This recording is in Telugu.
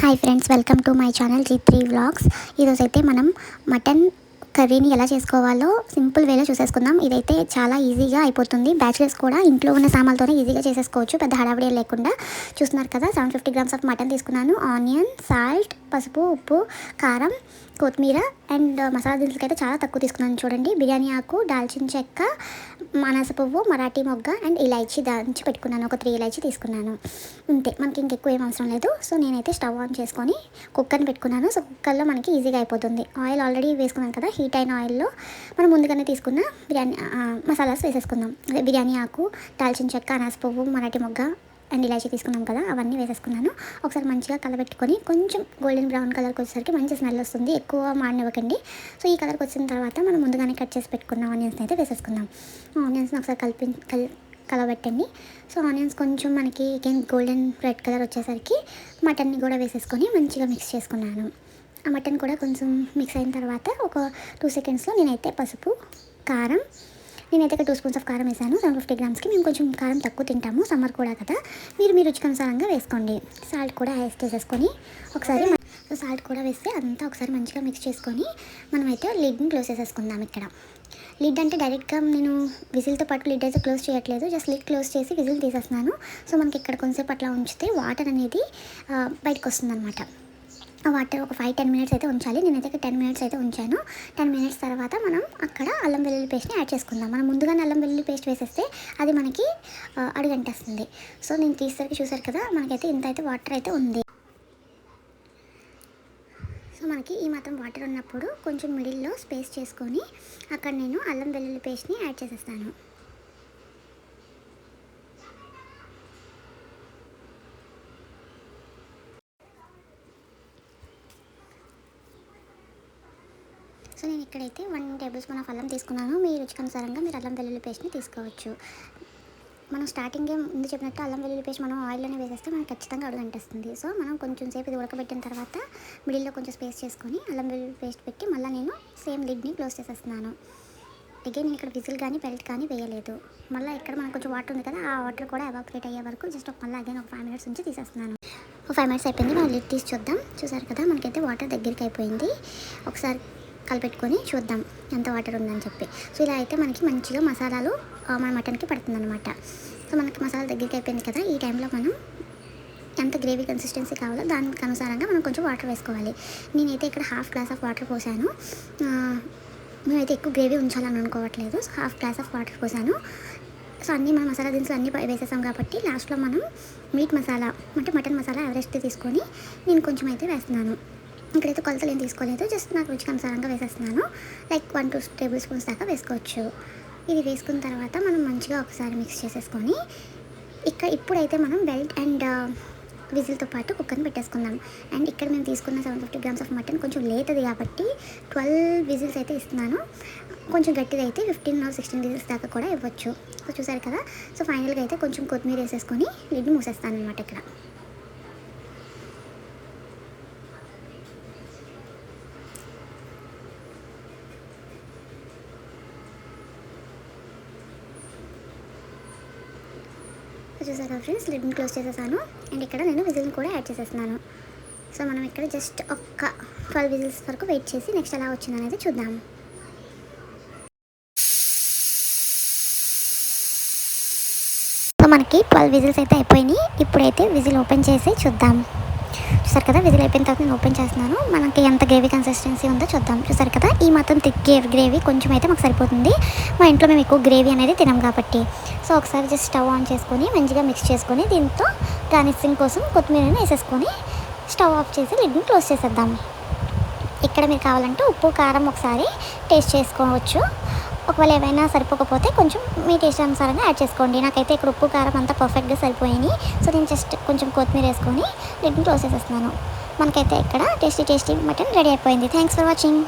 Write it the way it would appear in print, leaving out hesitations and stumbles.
Hi friends, welcome to my channel G3 vlogs. ఈరోజైతే మనం మటన్ కర్రీని ఎలా చేసుకోవాలో సింపుల్ వేలో చూసేసుకుందాం. ఇదైతే చాలా ఈజీగా అయిపోతుంది. బ్యాచిలర్స్ కూడా ఇంట్లో ఉన్న సామాన్లతోనే ఈజీగా చేసేసుకోవచ్చు, పెద్ద హడావిడి లేకుండా. చూస్తున్నారు కదా, 750 గ్రామ్స్ ఆఫ్ మటన్ తీసుకున్నాను. ఆనియన్, సాల్ట్, పసుపు, ఉప్పు, కారం, కొత్తిమీర అండ్ మసాలా దినుసులకి అయితే చాలా తక్కువ తీసుకున్నాను. చూడండి, బిర్యానీ ఆకు, దాల్చిన చెక్క, అనాస పువ్వు, మరాఠీ మొగ్గ అండ్ ఇలాచీ దంచి పెట్టుకున్నాను. ఒక 3 ఇలాచీ తీసుకున్నాను. అంతే, మనకి ఇంకెక్కువ ఏం అవసరం లేదు. సో నేనైతే స్టవ్ ఆన్ చేసుకొని కుక్కర్ని పెట్టుకున్నాను. సో కుక్కర్లో మనకి ఈజీగా అయిపోతుంది. ఆయిల్ ఆల్రెడీ వేసుకున్నాను కదా, హీట్ అయిన ఆయిల్లో మనం ముందుగానే తీసుకున్న బిర్యానీ మసాలాస్ వేసేసుకుందాం. అదే బిర్యానీ ఆకు, దాల్చిన చెక్క, అనాస పువ్వు, మరాఠీ మొగ్గ అండ్ ఇలాచీ తీసుకున్నాం కదా, అవన్నీ వేసేసుకున్నాను. ఒకసారి మంచిగా కలబెట్టుకొని కొంచెం గోల్డెన్ బ్రౌన్ కలర్కి వచ్చేసరికి మంచి స్మెల్ వస్తుంది. ఎక్కువ మాడనివ్వకండి. సో ఈ కలర్కి వచ్చిన తర్వాత మనం ముందుగానే కట్ చేసి పెట్టుకున్న ఆనియన్స్ని అయితే వేసేసుకుందాం. ఆనియన్స్ని ఒకసారి కలబెట్టండి. సో ఆనియన్స్ కొంచెం మనకి గోల్డెన్ రెడ్ కలర్ వచ్చేసరికి మటన్ని కూడా వేసేసుకొని మంచిగా మిక్స్ చేసుకున్నాను. ఆ మటన్ కూడా కొంచెం మిక్స్ అయిన తర్వాత ఒక 2 సెకండ్స్లో నేనైతే పసుపు, కారం, నేనైతే ఒక 2 స్పూన్స్ ఆఫ్ కారం వేసాను. 750 గ్రామ్స్కి మేము కొంచెం కారం తక్కువ తింటాము, సమ్మర్ కూడా కదా. మీరు మీ రుచికి అనుసారంగా వేసుకోండి. సాల్ట్ కూడా యాడ్ చేసేసుకొని ఒకసారి సాల్ట్ కూడా వేస్తే అంతా ఒకసారి మంచిగా మిక్స్ చేసుకొని మనమైతే లిడ్ని క్లోజ్ చేసేసుకుందాం. ఇక్కడ లిడ్ అంటే డైరెక్ట్గా నేను విజిల్తో పాటు లిడ్ అయితే క్లోజ్ చేయట్లేదు, జస్ట్ లిడ్ క్లోజ్ చేసి విజిల్ తీసేస్తున్నాను. సో మనకి ఇక్కడ కొంచెంసేపు అట్లా ఉంచితే వాటర్ అనేది బయటకు వస్తుందన్నమాట. ఆ వాటర్ ఒక 5-10 మినిట్స్ అయితే ఉంచాలి. నేనైతే 10 మినిట్స్ అయితే ఉంచాను. 10 మినిట్స్ తర్వాత మనం అక్కడ అల్లం వెల్లుల్లి పేస్ట్ని యాడ్ చేసుకుందాం. మనం ముందుగానే అల్లం వెల్లుల్లి పేస్ట్ వేసేస్తే అది మనకి అడుగంటేస్తుంది. సో నేను తీసేసరికి చూసారు కదా, మనకైతే ఇంత అయితే వాటర్ అయితే ఉంది. సో మనకి ఈ మాత్రం వాటర్ ఉన్నప్పుడు కొంచెం మిడిల్లో స్పేస్ చేసుకొని అక్కడ నేను అల్లం వెల్లుల్లి పేస్ట్ని యాడ్ చేసేస్తాను. సో నేను ఇక్కడైతే 1 టేబుల్ స్పూన్ ఆఫ్ అల్లం తీసుకున్నాను. మీ రుచికి అనుసారంగా మీరు అల్లం వెల్లుల్లి పేస్ట్ని తీసుకోవచ్చు. మనం స్టార్టింగే ముందు చెప్పినట్టు అల్లం వెల్లుల్లి పేస్ట్ మనం ఆయిల్లోనే వేసేస్తే మనకి ఖచ్చితంగా అడుగంటేస్తుంది. సో మనం కొంచెం సేపు ఇది ఉడకబెట్టిన తర్వాత మిడిల్లో కొంచెం స్పేస్ చేసుకొని అల్లం వెల్లుల్లి పేస్ట్ పెట్టి మళ్ళీ నేను సేమ్ లిడ్ని క్లోజ్ చేసేస్తున్నాను. అగైన్ నేను ఇక్కడ విజిల్ కానీ బెల్ట్ కానీ వేయలేదు. మళ్ళీ ఇక్కడ మనకు కొంచెం వాటర్ ఉంది కదా, ఆ వాటర్ కూడా ఎవాపరేట్ అయ్యే వరకు జస్ట్ మళ్ళీ అగైన్ ఒక 5 మినిట్స్ నుంచి తీసేస్తున్నాను. ఒక 5 మినిట్స్ అయిపోయింది. మనం లిడ్ తీసి చూద్దాం. చూసారు కదా, మనకైతే వాటర్ దగ్గరికి అయిపోయింది. ఒకసారి కలిపెట్టుకొని చూద్దాం ఎంత వాటర్ ఉందని చెప్పి. సో ఇలా అయితే మనకి మంచిగా మసాలాలు మన మటన్కి పడుతుందన్నమాట. సో మనకి మసాలా దగ్గరికి అయిపోయింది కదా, ఈ టైంలో మనం ఎంత గ్రేవీ కన్సిస్టెన్సీ కావాలో దానికి అనుసారంగా మనం కొంచెం వాటర్ వేసుకోవాలి. నేనైతే ఇక్కడ 1/2 గ్లాస్ ఆఫ్ వాటర్ పోసాను. మేమైతే ఎక్కువ గ్రేవీ ఉంచాలని అనుకోవట్లేదు. సో 1/2 గ్లాస్ ఆఫ్ వాటర్ పోసాను. సో అన్నీ మన మసాలా దినుసులు అన్నీ వేసేసాం కాబట్టి లాస్ట్లో మనం మీట్ మసాలా అంటే మటన్ మసాలా ఎవరెస్ట్ తీసుకొని నేను కొంచెం అయితే వేస్తున్నాను. ఇక్కడైతే కొలతలు ఏం తీసుకోలేదు, జస్ట్ నాకు రుచికి అనుసారంగా వేసేస్తున్నాను. లైక్ 1-2 టేబుల్ స్పూన్స్ దాకా వేసుకోవచ్చు. ఇది వేసుకున్న తర్వాత మనం మంచిగా ఒకసారి మిక్స్ చేసేసుకొని ఇప్పుడైతే మనం బెల్ట్ అండ్ విజిల్తో పాటు కుక్కర్ని పెట్టేసుకుందాం. అండ్ ఇక్కడ మేము తీసుకున్న 750 గ్రామ్స్ ఆఫ్ మటన్ కొంచెం లేతది కాబట్టి 12 విజిల్స్ అయితే ఇస్తున్నాను. కొంచెం గట్టిది అయితే 15 or 16 విజిల్స్ దాకా కూడా ఇవ్వచ్చు. సో చూసారు కదా, సో ఫైనల్గా అయితే కొంచెం కొత్తిమీర వేసేసుకొని లిడ్ని మూసేస్తాను అనమాట. ఇక్కడ చూసారా ఫ్రెండ్స్, లిడ్ని క్లోజ్ చేసేసాను. అండ్ ఇక్కడ నేను విజిల్ని కూడా యాడ్ చేసేస్తున్నాను. సో మనం ఇక్కడ జస్ట్ ఒక 12 విజిల్స్ వరకు వెయిట్ చేసి నెక్స్ట్ ఎలా వచ్చిందనేది చూద్దాం. సో మనకి 12 విజిల్స్ అయితే అయిపోయినాయి. ఇప్పుడైతే విజిల్ ఓపెన్ చేసి చూద్దాం. చూసారు కదా, విజిల్ అయిపోయిన తర్వాత నేను ఓపెన్ చేస్తున్నాను. మనకి ఎంత గ్రేవీ కన్సిస్టెన్సీ ఉందో చూద్దాం. చూసారు కదా, ఈ మాత్రం థిక్ గ్రేవీ కొంచెం అయితే మాకు సరిపోతుంది. మా ఇంట్లో మేము ఎక్కువ గ్రేవీ అనేది తినాం కాబట్టి. సో ఒకసారి జస్ట్ స్టవ్ ఆన్ చేసుకొని మంచిగా మిక్స్ చేసుకొని దీంతో గార్నిషింగ్ కోసం కొత్తిమీరని వేసేసుకొని స్టవ్ ఆఫ్ చేసి లిడ్ని క్లోజ్ చేసేద్దాం. ఇక్కడ మీరు కావాలంటే ఉప్పు కారం ఒకసారి టేస్ట్ చేసుకోవచ్చు. ఒకవేళ ఏమైనా సరిపోకపోతే కొంచెం మీ టేస్ట్ అనుసారంగా యాడ్ చేసుకోండి. నాకైతే ఇక్కడ ఉప్పు కారం అంతా పర్ఫెక్ట్గా సరిపోయినాయి. సో నేను జస్ట్ కొంచెం కొత్తిమీర వేసుకొని లిడ్ని క్లోజ్ చేసేస్తున్నాను. మనకైతే ఇక్కడ టేస్టీ మటన్ రెడీ అయిపోయింది. Thanks for watching.